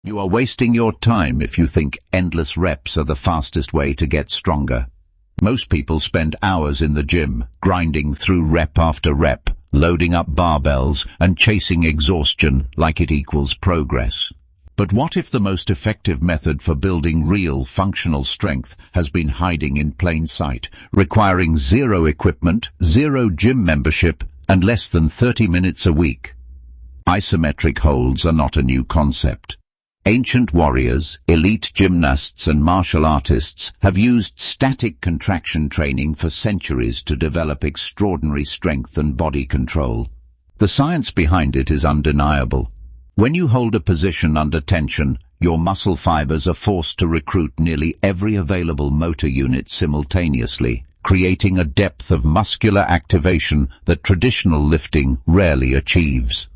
You are wasting your time if you think endless reps are the fastest way to get stronger. Most people spend hours in the gym, grinding through rep after rep, loading up barbells and chasing exhaustion like it equals progress. But what if the most effective method for building real functional strength has been hiding in plain sight, requiring zero equipment, zero gym membership, and less than 30 minutes a week? Isometric holds are not a new concept. Ancient warriors, elite gymnasts and martial artists have used static contraction training for centuries to develop extraordinary strength and body control. The science behind it is undeniable. When you hold a position under tension, your muscle fibers are forced to recruit nearly every available motor unit simultaneously, creating a depth of muscular activation that traditional lifting rarely achieves.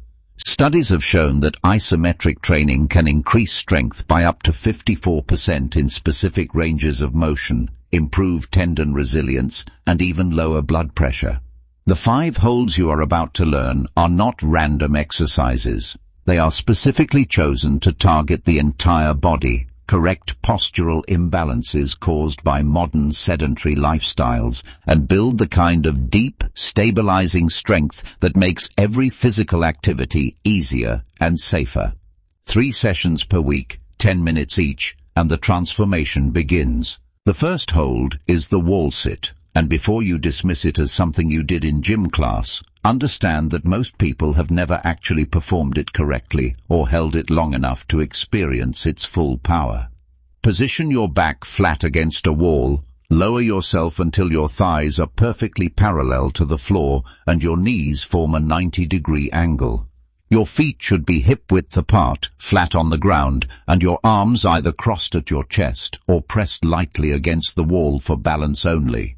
Studies have shown that isometric training can increase strength by up to 54% in specific ranges of motion, improve tendon resilience, and even lower blood pressure. The 5 holds you are about to learn are not random exercises. They are specifically chosen to target the entire body, correct postural imbalances caused by modern sedentary lifestyles, and build the kind of deep, stabilizing strength that makes every physical activity easier and safer. 3 sessions per week, 10 minutes each, and the transformation begins. The first hold is the wall sit, and before you dismiss it as something you did in gym class, understand that most people have never actually performed it correctly or held it long enough to experience its full power. Position your back flat against a wall, lower yourself until your thighs are perfectly parallel to the floor and your knees form a 90-degree angle. Your feet should be hip-width apart, flat on the ground, and your arms either crossed at your chest or pressed lightly against the wall for balance only.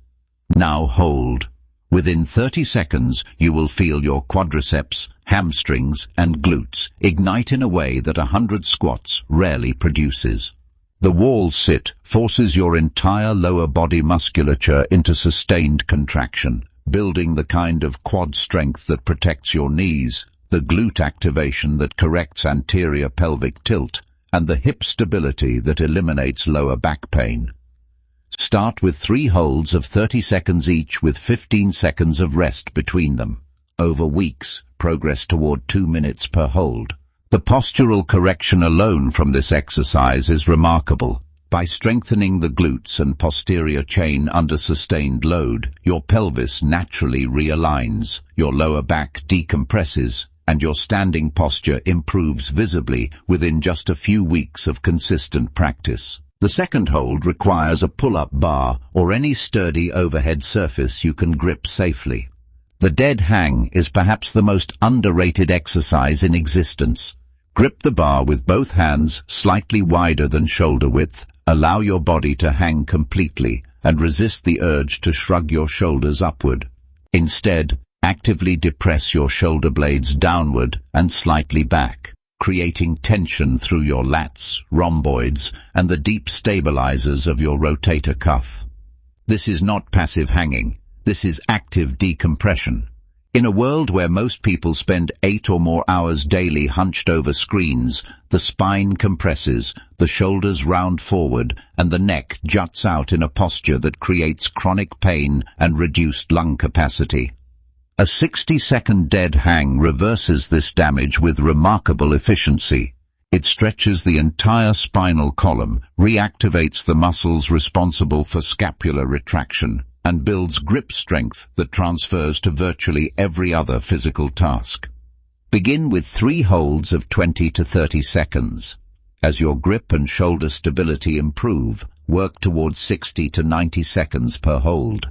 Now hold. Within 30 seconds, you will feel your quadriceps, hamstrings, and glutes ignite in a way that 100 squats rarely produces. The wall sit forces your entire lower body musculature into sustained contraction, building the kind of quad strength that protects your knees, the glute activation that corrects anterior pelvic tilt, and the hip stability that eliminates lower back pain. Start with 3 holds of 30 seconds each with 15 seconds of rest between them. Over weeks, progress toward 2 minutes per hold. The postural correction alone from this exercise is remarkable. By strengthening the glutes and posterior chain under sustained load, your pelvis naturally realigns, your lower back decompresses, and your standing posture improves visibly within just a few weeks of consistent practice. The second hold requires a pull-up bar or any sturdy overhead surface you can grip safely. The dead hang is perhaps the most underrated exercise in existence. Grip the bar with both hands slightly wider than shoulder width, allow your body to hang completely, and resist the urge to shrug your shoulders upward. Instead, actively depress your shoulder blades downward and slightly back, creating tension through your lats, rhomboids, and the deep stabilizers of your rotator cuff. This is not passive hanging. This is active decompression. In a world where most people spend 8 or more hours daily hunched over screens, the spine compresses, the shoulders round forward, and the neck juts out in a posture that creates chronic pain and reduced lung capacity. A 60-second dead hang reverses this damage with remarkable efficiency. It stretches the entire spinal column, reactivates the muscles responsible for scapular retraction, and builds grip strength that transfers to virtually every other physical task. Begin with 3 holds of 20 to 30 seconds. As your grip and shoulder stability improve, work towards 60 to 90 seconds per hold.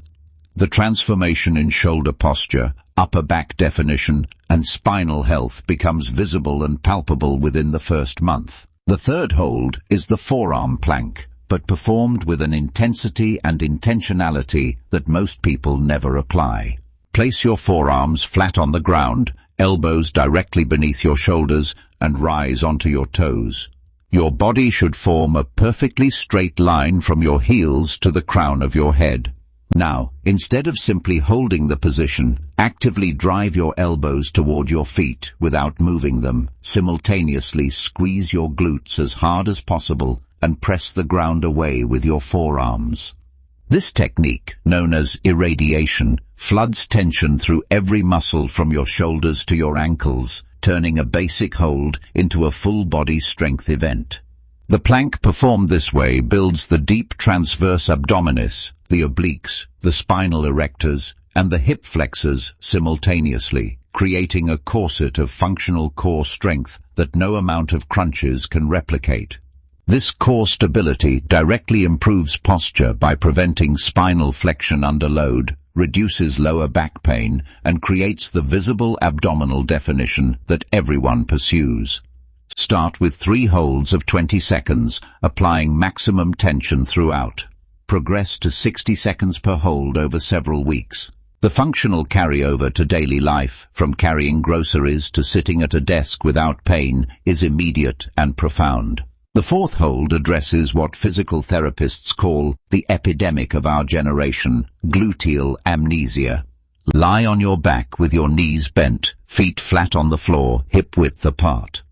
The transformation in shoulder posture, upper back definition, and spinal health becomes visible and palpable within the first month. The third hold is the forearm plank, but performed with an intensity and intentionality that most people never apply. Place your forearms flat on the ground, elbows directly beneath your shoulders, and rise onto your toes. Your body should form a perfectly straight line from your heels to the crown of your head. Now, instead of simply holding the position, actively drive your elbows toward your feet without moving them. Simultaneously squeeze your glutes as hard as possible and press the ground away with your forearms. This technique, known as irradiation, floods tension through every muscle from your shoulders to your ankles, turning a basic hold into a full-body strength event. The plank performed this way builds the deep transverse abdominis, the obliques, the spinal erectors, and the hip flexors simultaneously, creating a corset of functional core strength that no amount of crunches can replicate. This core stability directly improves posture by preventing spinal flexion under load, reduces lower back pain, and creates the visible abdominal definition that everyone pursues. Start with 3 holds of 20 seconds, applying maximum tension throughout. Progress to 60 seconds per hold over several weeks. The functional carryover to daily life, from carrying groceries to sitting at a desk without pain, is immediate and profound. The 4th hold addresses what physical therapists call the epidemic of our generation, gluteal amnesia. Lie on your back with your knees bent, feet flat on the floor, hip-width apart.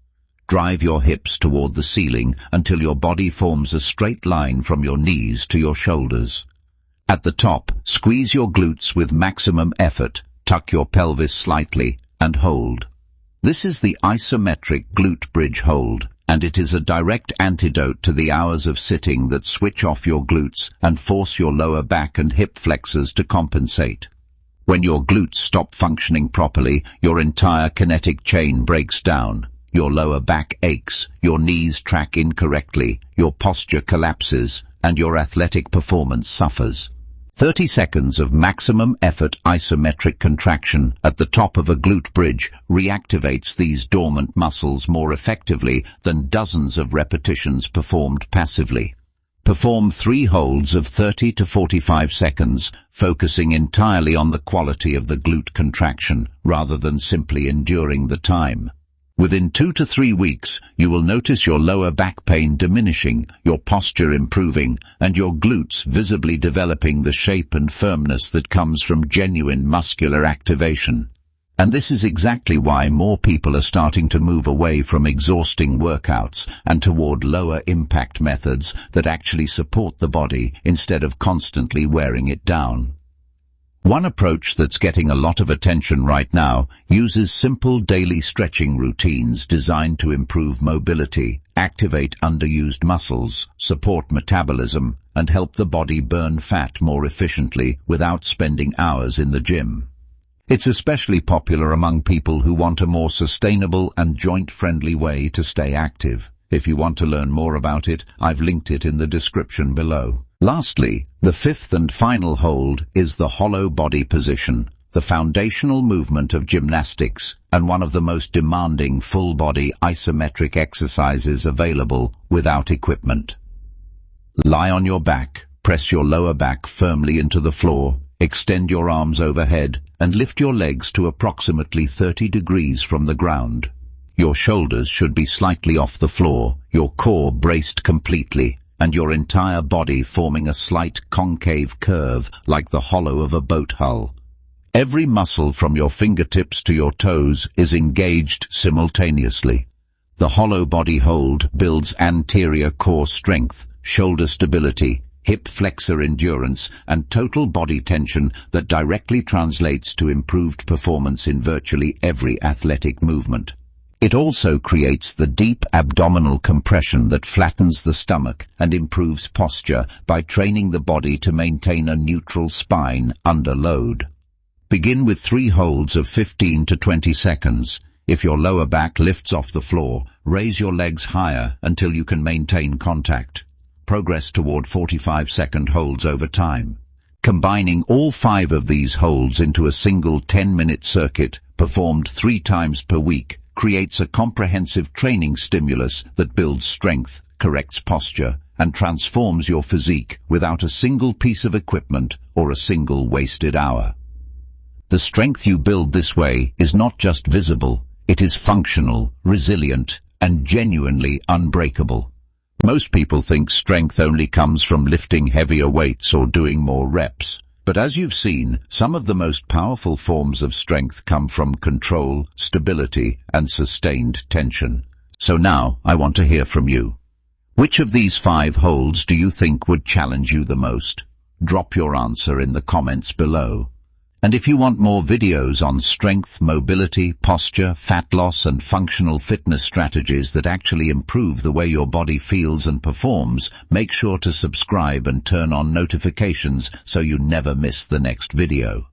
Drive your hips toward the ceiling until your body forms a straight line from your knees to your shoulders. At the top, squeeze your glutes with maximum effort, tuck your pelvis slightly, and hold. This is the isometric glute bridge hold, and it is a direct antidote to the hours of sitting that switch off your glutes and force your lower back and hip flexors to compensate. When your glutes stop functioning properly, your entire kinetic chain breaks down. Your lower back aches, your knees track incorrectly, your posture collapses, and your athletic performance suffers. 30 seconds of maximum effort isometric contraction at the top of a glute bridge reactivates these dormant muscles more effectively than dozens of repetitions performed passively. Perform 3 holds of 30 to 45 seconds, focusing entirely on the quality of the glute contraction rather than simply enduring the time. Within 2 to 3 weeks, you will notice your lower back pain diminishing, your posture improving, and your glutes visibly developing the shape and firmness that comes from genuine muscular activation. And this is exactly why more people are starting to move away from exhausting workouts and toward lower impact methods that actually support the body instead of constantly wearing it down. One approach that's getting a lot of attention right now uses simple daily stretching routines designed to improve mobility, activate underused muscles, support metabolism, and help the body burn fat more efficiently without spending hours in the gym. It's especially popular among people who want a more sustainable and joint-friendly way to stay active. If you want to learn more about it, I've linked it in the description below. Lastly, the 5th and final hold is the hollow body position, the foundational movement of gymnastics and one of the most demanding full-body isometric exercises available without equipment. Lie on your back, press your lower back firmly into the floor, extend your arms overhead, and lift your legs to approximately 30 degrees from the ground. Your shoulders should be slightly off the floor, your core braced completely, and your entire body forming a slight concave curve like the hollow of a boat hull. Every muscle from your fingertips to your toes is engaged simultaneously. The hollow body hold builds anterior core strength, shoulder stability, hip flexor endurance, and total body tension that directly translates to improved performance in virtually every athletic movement. It also creates the deep abdominal compression that flattens the stomach and improves posture by training the body to maintain a neutral spine under load. Begin with 3 holds of 15 to 20 seconds. If your lower back lifts off the floor, raise your legs higher until you can maintain contact. Progress toward 45-second holds over time. Combining all 5 of these holds into a single 10-minute circuit, performed 3 times per week, creates a comprehensive training stimulus that builds strength, corrects posture, and transforms your physique without a single piece of equipment or a single wasted hour. The strength you build this way is not just visible, it is functional, resilient, and genuinely unbreakable. Most people think strength only comes from lifting heavier weights or doing more reps, But as you've seen, some of the most powerful forms of strength come from control, stability, and sustained tension. So now, I want to hear from you. Which of these 5 holds do you think would challenge you the most? Drop your answer in the comments below. And if you want more videos on strength, mobility, posture, fat loss, and functional fitness strategies that actually improve the way your body feels and performs, make sure to subscribe and turn on notifications so you never miss the next video.